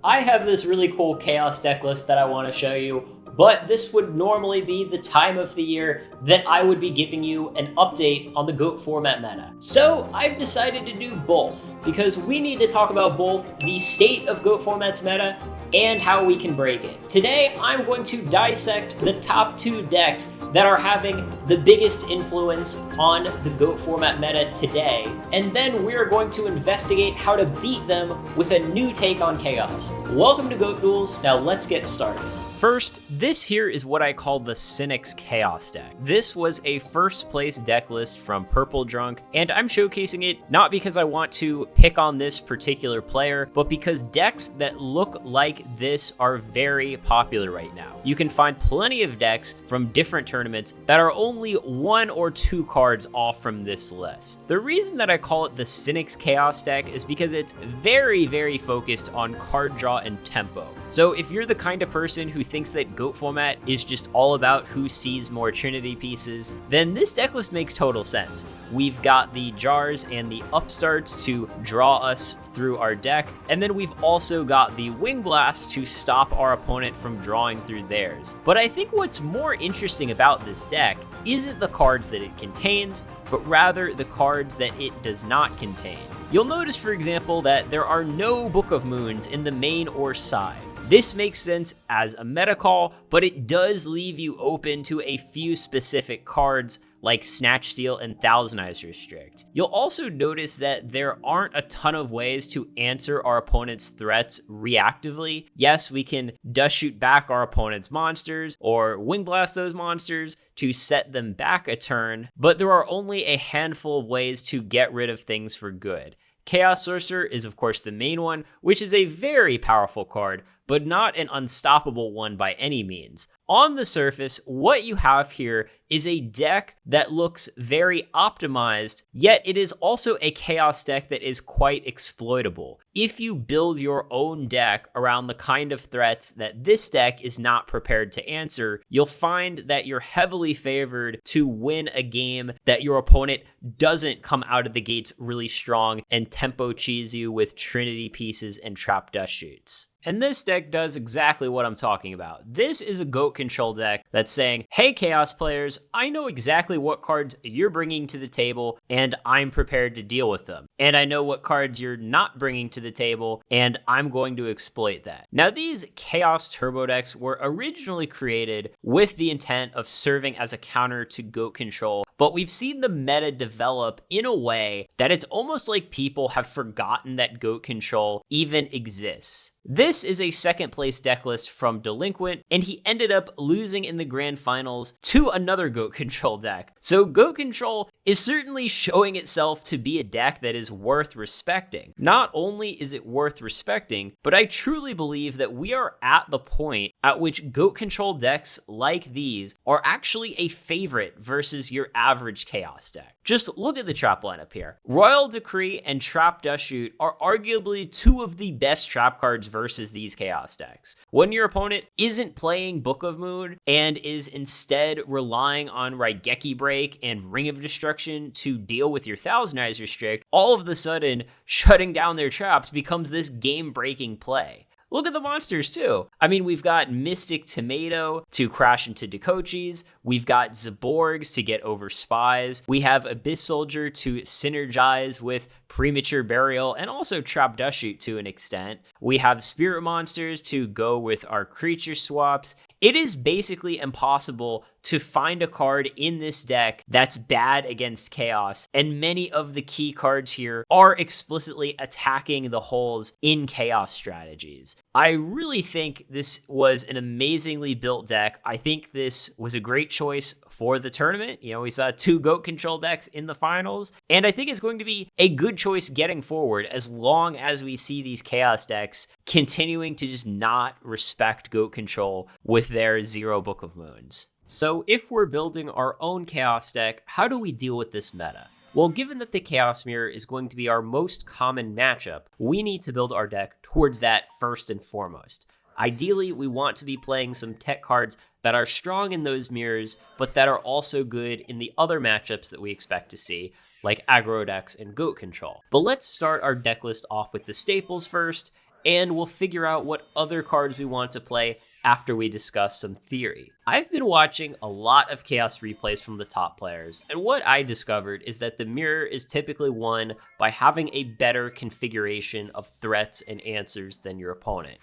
I have this really cool Chaos deck list that I want to show you, but this would normally be the time of the year that I would be giving you an update on the GOAT format meta. So I've decided to do both, because we need to talk about both the state of GOAT format's meta and how we can break it. Today, I'm going to dissect the top 2 decks that are having the biggest influence on the GOAT format meta today, and then we're going to investigate how to beat them with a new take on Chaos. Welcome to GOAT Duels. Now let's get started. First, this here is what I call the Cynic's Chaos deck. This was a first place deck list from Purple Drunk, and I'm showcasing it not because I want to pick on this particular player, but because decks that look like this are very popular right now. You can find plenty of decks from different tournaments that are only 1 or 2 cards off from this list. The reason that I call it the Cynic's Chaos deck is because it's very focused on card draw and tempo. So if you're the kind of person who thinks that GOAT format is just all about who sees more Trinity pieces, then this deck list makes total sense. We've got the jars and the upstarts to draw us through our deck, and then we've also got the wing blasts to stop our opponent from drawing through theirs. But I think what's more interesting about this deck isn't the cards that it contains, but rather the cards that it does not contain. You'll notice, for example, that there are no Book of Moons in the main or side. This makes sense as a meta call, but it does leave you open to a few specific cards like Snatch Steal and Thousand Eyes Restrict. You'll also notice that there aren't a ton of ways to answer our opponent's threats reactively. Yes, we can dust shoot back our opponent's monsters or wing blast those monsters to set them back a turn, but there are only a handful of ways to get rid of things for good. Chaos Sorcerer is of course the main one, which is a very powerful card, but not an unstoppable one by any means. On the surface, what you have here is a deck that looks very optimized, yet it is also a Chaos deck that is quite exploitable. If you build your own deck around the kind of threats that this deck is not prepared to answer, you'll find that you're heavily favored to win a game that your opponent doesn't come out of the gates really strong and tempo cheese you with Trinity pieces and trap dust shoots. And this deck does exactly what I'm talking about. This is a GOAT control deck that's saying, hey Chaos players, I know exactly what cards you're bringing to the table and I'm prepared to deal with them. And I know what cards you're not bringing to the table and I'm going to exploit that. Now these Chaos Turbo decks were originally created with the intent of serving as a counter to GOAT control, but we've seen the meta develop in a way that it's almost like people have forgotten that GOAT control even exists. This is a second place deck list from Delinquent, and he ended up losing in the grand finals to another GOAT control deck. So GOAT control is certainly showing itself to be a deck that is worth respecting. Not only is it worth respecting, but I truly believe that we are at the point at which GOAT control decks like these are actually a favorite versus your average Chaos deck. Just look at the trap lineup here. Royal Decree and Trap Dust Shoot are arguably 2 of the best trap cards versus these Chaos decks. When your opponent isn't playing Book of Moon and is instead relying on Raigeki Break and Ring of Destruction to deal with your Thousand Eyes Restrict, all of a sudden shutting down their traps becomes this game-breaking play. Look at the monsters too. I mean, we've got Mystic Tomato to crash into Dekochis. We've got Zaborgs to get over Spies. We have Abyss Soldier to synergize with Premature Burial and also Trap Dust Shoot to an extent. We have Spirit Monsters to go with our creature swaps. It is basically impossible to find a card in this deck that's bad against Chaos, and many of the key cards here are explicitly attacking the holes in Chaos strategies. I really think this was an amazingly built deck. I think this was a great choice for the tournament. You know, we saw 2 GOAT control decks in the finals, and I think it's going to be a good choice getting forward as long as we see these Chaos decks continuing to just not respect GOAT control with their 0 Book of Moons. So if we're building our own Chaos deck, how do we deal with this meta? Well, given that the Chaos Mirror is going to be our most common matchup, we need to build our deck towards that first and foremost. Ideally, we want to be playing some tech cards that are strong in those mirrors, but that are also good in the other matchups that we expect to see, like aggro decks and GOAT control. But let's start our deck list off with the staples first, and we'll figure out what other cards we want to play after we discuss some theory. I've been watching a lot of Chaos replays from the top players, and what I discovered is that the mirror is typically won by having a better configuration of threats and answers than your opponent.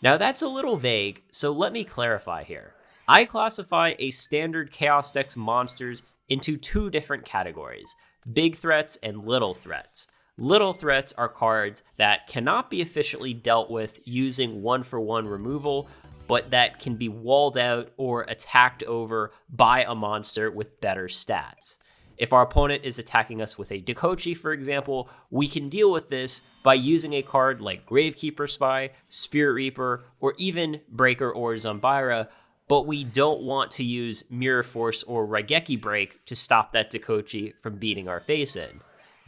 Now that's a little vague, so let me clarify here. I classify a standard Chaos deck's monsters into two different categories: big threats and little threats. Little threats are cards that cannot be efficiently dealt with using 1-for-1 removal, but that can be walled out or attacked over by a monster with better stats. If our opponent is attacking us with a Dekochi, for example, we can deal with this by using a card like Gravekeeper Spy, Spirit Reaper, or even Breaker or Zumbira, but we don't want to use Mirror Force or Raigeki Break to stop that Dekochi from beating our face in.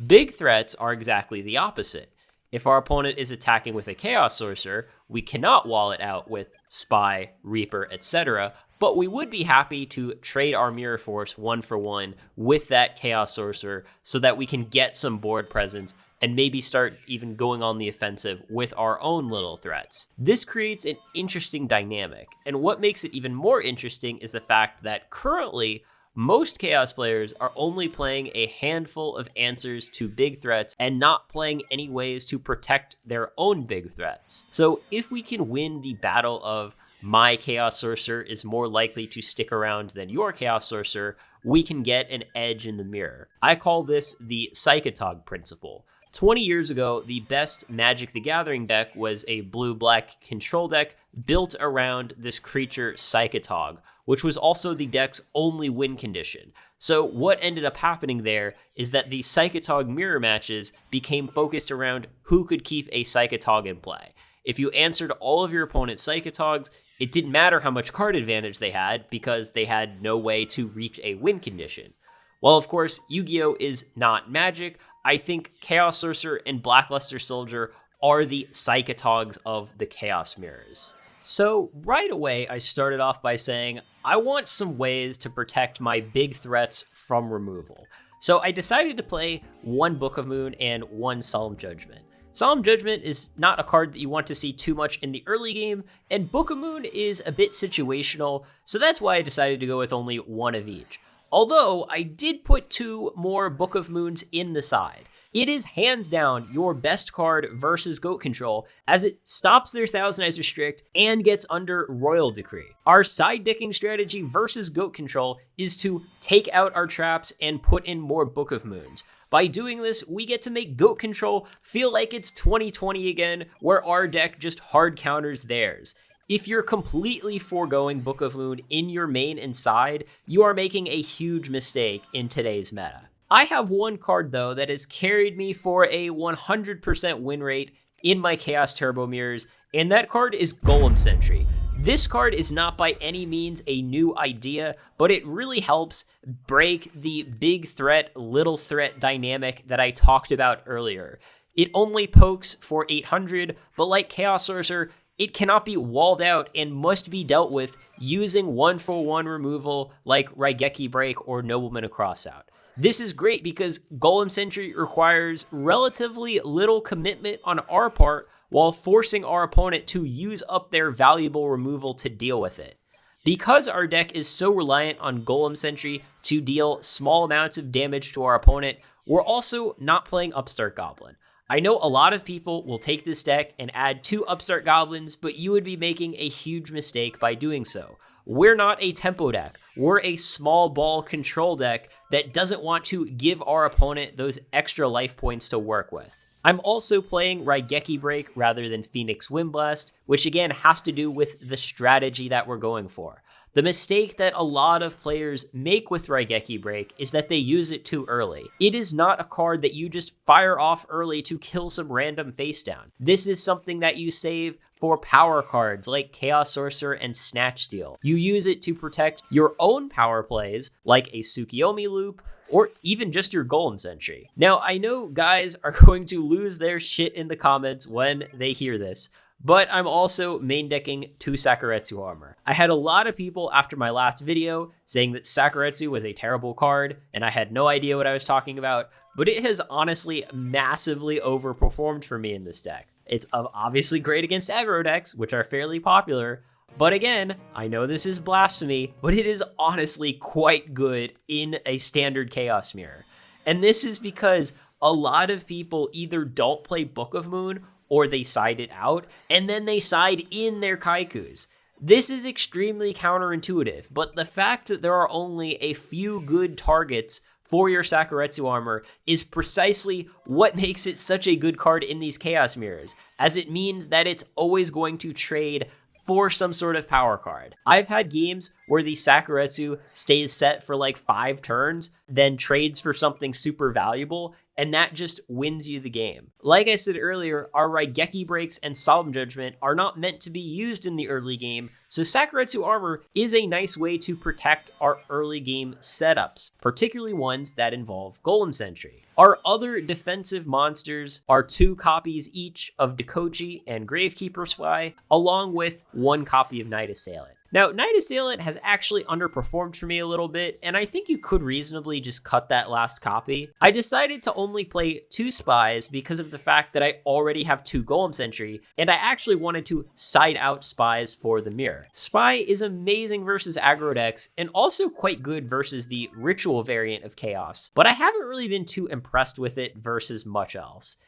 Big threats are exactly the opposite. If our opponent is attacking with a Chaos Sorcerer, we cannot wall it out with Spy, Reaper, etc., but we would be happy to trade our Mirror Force 1-for-1 with that Chaos Sorcerer so that we can get some board presence and maybe start even going on the offensive with our own little threats. This creates an interesting dynamic, and what makes it even more interesting is the fact that currently, most Chaos players are only playing a handful of answers to big threats and not playing any ways to protect their own big threats. So if we can win the battle of my Chaos Sorcerer is more likely to stick around than your Chaos Sorcerer, we can get an edge in the mirror. I call this the Psychotog principle. 20 years ago, the best Magic the Gathering deck was a blue-black control deck built around this creature Psychotog, which was also the deck's only win condition. So what ended up happening there is that the Psychotog mirror matches became focused around who could keep a Psychotog in play. If you answered all of your opponent's Psychotogs, it didn't matter how much card advantage they had because they had no way to reach a win condition. While of course Yu-Gi-Oh! Is not Magic, I think Chaos Sorcerer and Blackluster Soldier are the Psychotogs of the Chaos mirrors. So right away, I started off by saying, I want some ways to protect my big threats from removal. So I decided to play one Book of Moon and one Solemn Judgment. Solemn Judgment is not a card that you want to see too much in the early game, and Book of Moon is a bit situational, so that's why I decided to go with only one of each. Although, I did put two more Book of Moons in the side. It is hands down your best card versus Goat Control, as it stops their Thousand Eyes Restrict and gets under Royal Decree. Our side decking strategy versus Goat Control is to take out our traps and put in more Book of Moons. By doing this, we get to make Goat Control feel like it's 2020 again, where our deck just hard counters theirs. If you're completely foregoing Book of Moon in your main and side, you are making a huge mistake in today's meta. I have one card though that has carried me for a 100% win rate in my Chaos Turbo mirrors, and that card is Golem Sentry. This card is not by any means a new idea, but it really helps break the big threat, little threat dynamic that I talked about earlier. It only pokes for 800, but like Chaos Sorcerer, it cannot be walled out and must be dealt with using 1-for-1 removal like Raigeki Break or Nobleman of Crossout. This is great because Golem Sentry requires relatively little commitment on our part while forcing our opponent to use up their valuable removal to deal with it. Because our deck is so reliant on Golem Sentry to deal small amounts of damage to our opponent, we're also not playing Upstart Goblin. I know a lot of people will take this deck and add 2 Upstart Goblins, but you would be making a huge mistake by doing so. We're not a tempo deck. We're a small ball control deck that doesn't want to give our opponent those extra life points to work with. I'm also playing Raigeki Break rather than Phoenix Windblast, which again has to do with the strategy that we're going for. The mistake that a lot of players make with Raigeki Break is that they use it too early. It is not a card that you just fire off early to kill some random face down. This is something that you save for power cards like Chaos Sorcerer and Snatch Steal. You use it to protect your own power plays like a Tsukiyomi Loop, or even just your Golem Sentry. Now, I know guys are going to lose their shit in the comments when they hear this, but I'm also main decking 2 Sakuretsu armor. I had a lot of people after my last video saying that Sakuretsu was a terrible card, and I had no idea what I was talking about, but it has honestly massively overperformed for me in this deck. It's obviously great against aggro decks, which are fairly popular. But again, I know this is blasphemy, but it is honestly quite good in a standard Chaos Mirror. And this is because a lot of people either don't play Book of Moon or they side it out, and then they side in their Kaikus. This is extremely counterintuitive, but the fact that there are only a few good targets for your Sakuretsu armor is precisely what makes it such a good card in these Chaos Mirrors, as it means that it's always going to trade for some sort of power card. I've had games where the Sakuretsu stays set for like 5 turns, then trades for something super valuable, and that just wins you the game. Like I said earlier, our Raigeki breaks and Solemn Judgment are not meant to be used in the early game, so Sakuretsu armor is a nice way to protect our early game setups, particularly ones that involve Golem Sentry. Our other defensive monsters are 2 copies each of Dekoji and Gravekeeper Spy, along with 1 copy of Night Assailant. Now, Night Assailant has actually underperformed for me a little bit, and I think you could reasonably just cut that last copy. I decided to only play 2 Spies because of the fact that I already have 2 Golem Sentry, and I actually wanted to side out Spies for the mirror. Spy is amazing versus aggro decks, and also quite good versus the Ritual variant of Chaos, but I haven't really been too impressed with it versus much else.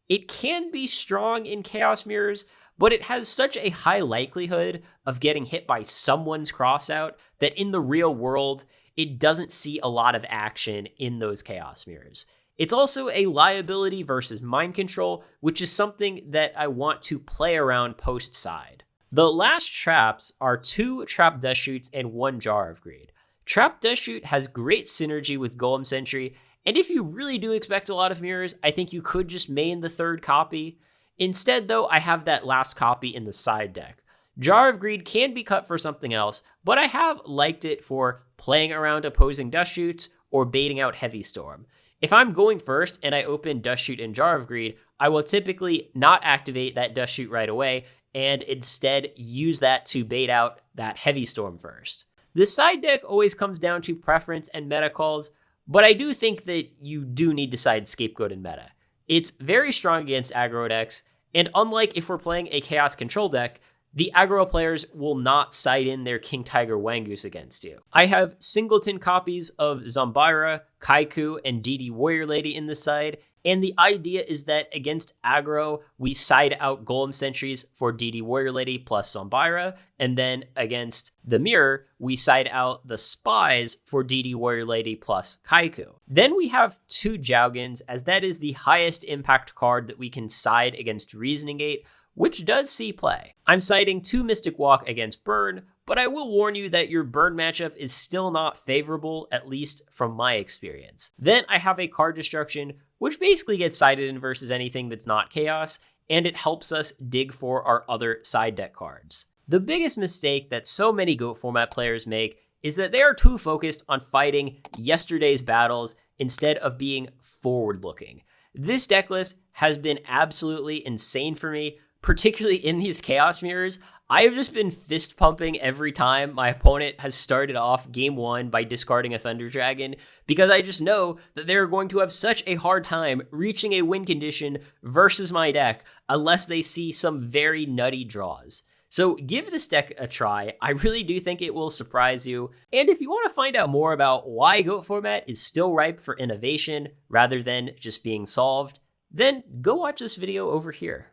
It can be strong in Chaos Mirrors, but it has such a high likelihood of getting hit by someone's crossout that in the real world, it doesn't see a lot of action in those Chaos Mirrors. It's also a liability versus mind control, which is something that I want to play around post-side. The last traps are 2 Trap Death Shoots and 1 Jar of Greed. Trap Death Shoot has great synergy with Golem Sentry, and if you really do expect a lot of mirrors, I think you could just main the 3rd copy. Instead, though, I have that last copy in the side deck. Jar of Greed can be cut for something else, but I have liked it for playing around opposing Dust Shoots or baiting out Heavy Storm. If I'm going first and I open Dust Shoot and Jar of Greed, I will typically not activate that Dust Shoot right away and instead use that to bait out that Heavy Storm first. The side deck always comes down to preference and meta calls, but I do think that you do need to side Scapegoat and meta. It's very strong against aggro decks, and unlike if we're playing a Chaos Control deck, the aggro players will not side in their King Tiger Wangoose against you. I have singleton copies of Zombira, Kaiku, and DD Warrior Lady in the side, and the idea is that against aggro, we side out Golem Sentries for DD Warrior Lady plus Zombira, and then against the mirror, we side out the Spies for DD Warrior Lady plus Kaiku. Then we have 2 Jougans, as that is the highest impact card that we can side against Reasoning Gate, which does see play. I'm siding 2 Mystic Walk against Burn, but I will warn you that your Burn matchup is still not favorable, at least from my experience. Then I have a Card Destruction, which basically gets sided in versus anything that's not Chaos, and it helps us dig for our other side deck cards. The biggest mistake that so many GOAT format players make is that they are too focused on fighting yesterday's battles instead of being forward-looking. This deck list has been absolutely insane for me, particularly in these Chaos Mirrors. I have just been fist pumping every time my opponent has started off game 1 by discarding a Thunder Dragon, because I just know that they're going to have such a hard time reaching a win condition versus my deck unless they see some very nutty draws. So give this deck a try. I really do think it will surprise you. And if you want to find out more about why GOAT format is still ripe for innovation rather than just being solved, then go watch this video over here.